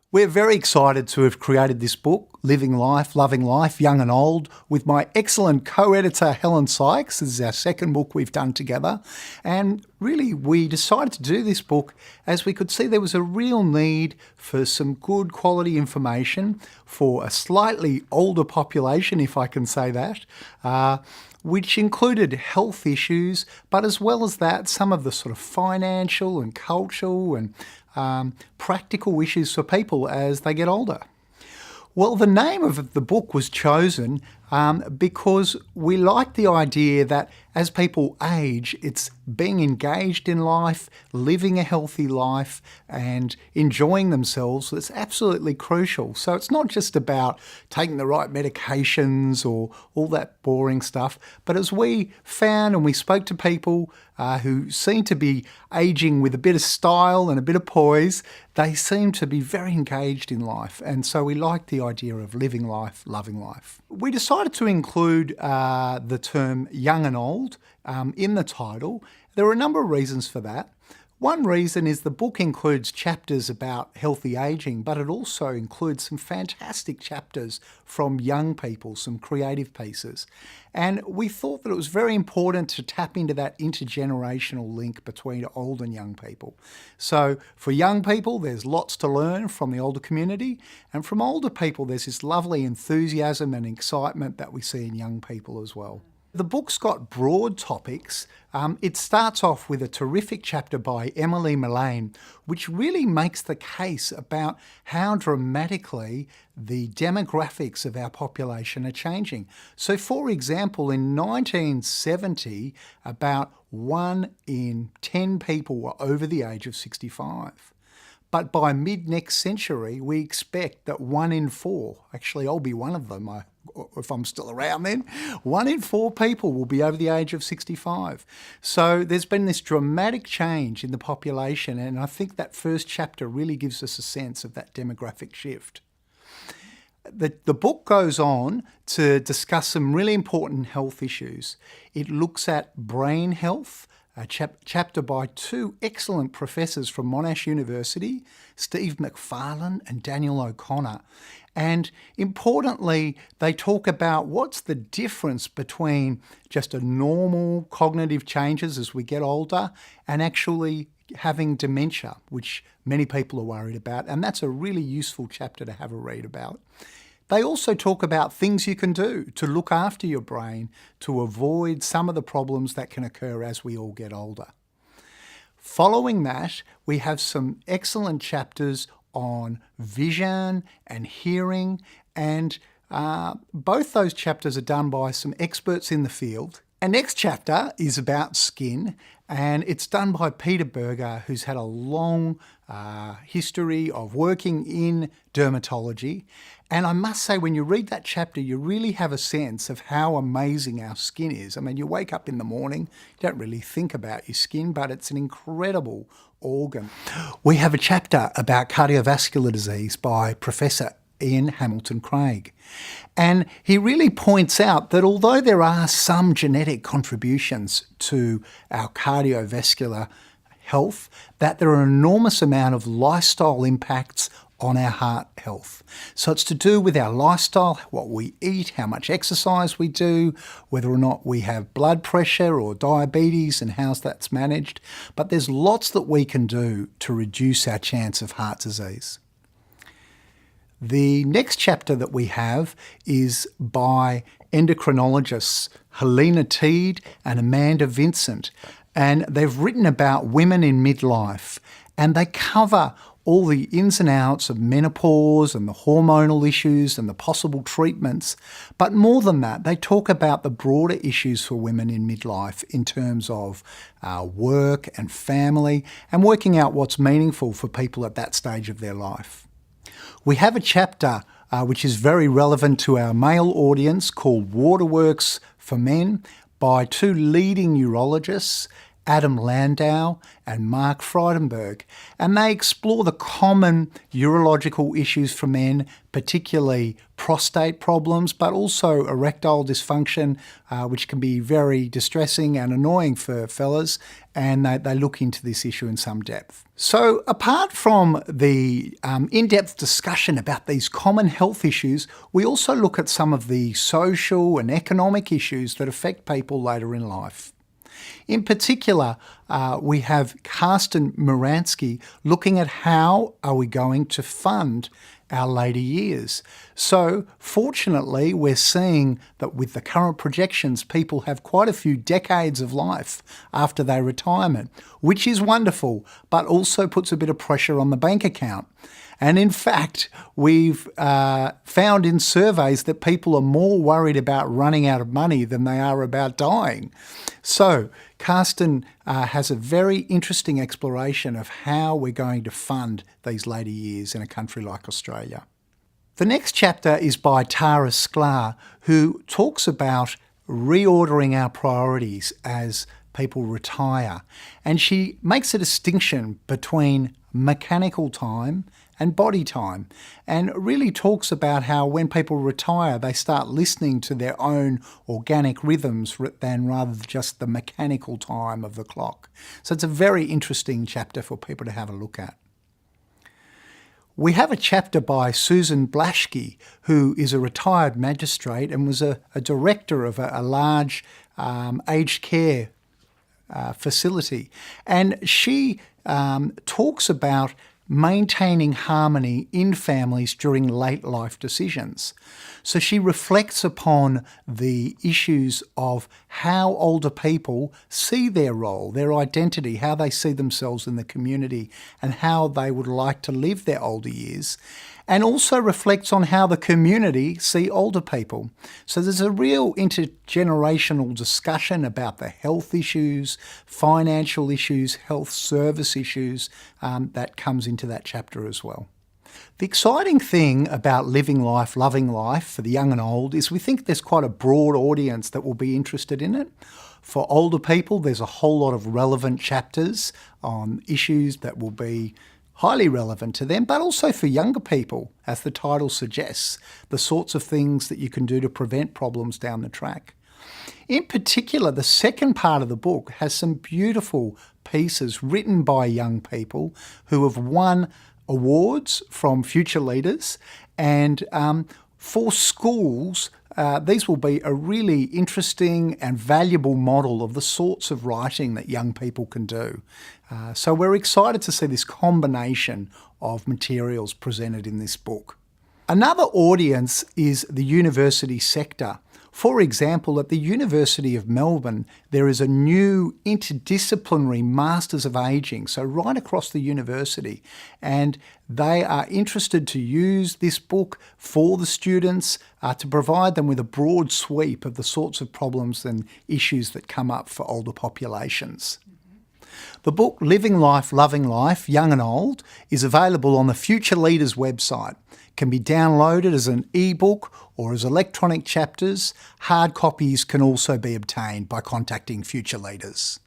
We're very excited to have created this book, Living Life, Loving Life, Young and Old, with my excellent co-editor, Helen Sykes. This is our second book we've done together. And really, we decided to do this book as we could see there was a real need for some good quality information for a slightly older population, if I can say that, which included health issues, but as well as that, some of the sort of financial and cultural and practical issues for people as they get older. Well, the name of the book was chosen because we like the idea that as people age, it's being engaged in life, living a healthy life and enjoying themselves that's absolutely crucial. So it's not just about taking the right medications or all that boring stuff, but as we found and we spoke to people who seem to be aging with a bit of style and a bit of poise, they seem to be very engaged in life. And so we like the idea of living life, loving life. We decided to include the term young and old in the title. There are a number of reasons for that. One reason is the book includes chapters about healthy aging, but it also includes some fantastic chapters from young people, some creative pieces. And we thought that it was very important to tap into that intergenerational link between old and young people. So for young people, there's lots to learn from the older community. And from older people, there's this lovely enthusiasm and excitement that we see in young people as well. The book's got broad topics. It starts off with a terrific chapter by Emily Mullane, which really makes the case about how dramatically the demographics of our population are changing. So, for example, in 1970, about 1 in 10 people were over the age of 65. But by mid-next century, we expect that 1 in 4, actually I'll be one of them if I'm still around then, 1 in 4 people will be over the age of 65. So there's been this dramatic change in the population, and I think that first chapter really gives us a sense of that demographic shift. The book goes on to discuss some really important health issues. It looks at brain health, a chapter by 2 excellent professors from Monash University, Steve McFarlane and Daniel O'Connor. And importantly, they talk about what's the difference between just a normal cognitive changes as we get older and actually having dementia, which many people are worried about. And that's a really useful chapter to have a read about. They also talk about things you can do to look after your brain to avoid some of the problems that can occur as we all get older. Following that, we have some excellent chapters on vision and hearing, and both those chapters are done by some experts in the field. Our next chapter is about skin, and it's done by Peter Berger, who's had a long history of working in dermatology. And I must say, when you read that chapter, you really have a sense of how amazing our skin is. I mean, you wake up in the morning, you don't really think about your skin, but it's an incredible organ. We have a chapter about cardiovascular disease by Professor Ian Hamilton-Craig. And he really points out that although there are some genetic contributions to our cardiovascular health, that there are an enormous amount of lifestyle impacts on our heart health. So it's to do with our lifestyle, what we eat, how much exercise we do, whether or not we have blood pressure or diabetes and how that's managed. But there's lots that we can do to reduce our chance of heart disease. The next chapter that we have is by endocrinologists Helena Teed and Amanda Vincent, and they've written about women in midlife, and they cover all the ins and outs of menopause and the hormonal issues and the possible treatments. But more than that, they talk about the broader issues for women in midlife in terms of work and family and working out what's meaningful for people at that stage of their life. We have a chapter which is very relevant to our male audience called Waterworks for Men by 2 leading neurologists, Adam Landau and Mark Freudenberg, and they explore the common urological issues for men, particularly prostate problems, but also erectile dysfunction, which can be very distressing and annoying for fellas, and they look into this issue in some depth. So apart from the in-depth discussion about these common health issues, we also look at some of the social and economic issues that affect people later in life. In particular, we have Karsten Muransky looking at how are we going to fund our later years. So fortunately, we're seeing that with the current projections, people have quite a few decades of life after their retirement, which is wonderful, but also puts a bit of pressure on the bank account. And in fact, we've found in surveys that people are more worried about running out of money than they are about dying. So Karsten has a very interesting exploration of how we're going to fund these later years in a country like Australia. The next chapter is by Tara Sklar, who talks about reordering our priorities as people retire. And she makes a distinction between mechanical time and body time, and really talks about how when people retire, they start listening to their own organic rhythms rather than just the mechanical time of the clock. So it's a very interesting chapter for people to have a look at. We have a chapter by Susan Blaschke, who is a retired magistrate and was a director of a large aged care facility. And she talks about maintaining harmony in families during late life decisions. So she reflects upon the issues of how older people see their role, their identity, how they see themselves in the community, and how they would like to live their older years, and also reflects on how the community see older people. So there's a real intergenerational discussion about the health issues, financial issues, health service issues that comes into that chapter as well. The exciting thing about living life, loving life for the young and old is we think there's quite a broad audience that will be interested in it. For older people, there's a whole lot of relevant chapters on issues that will be highly relevant to them, but also for younger people, as the title suggests, the sorts of things that you can do to prevent problems down the track. In particular, the second part of the book has some beautiful pieces written by young people who have won awards from future leaders, and for schools, these will be a really interesting and valuable model of the sorts of writing that young people can do. So we're excited to see this combination of materials presented in this book. Another audience is the university sector. For example, at the University of Melbourne, there is a new interdisciplinary Masters of Ageing, so right across the university, and they are interested to use this book for the students to provide them with a broad sweep of the sorts of problems and issues that come up for older populations. The book Living Life, Loving Life, Young and Old is available on the Future Leaders website. It can be downloaded as an e-book or as electronic chapters. Hard copies can also be obtained by contacting Future Leaders.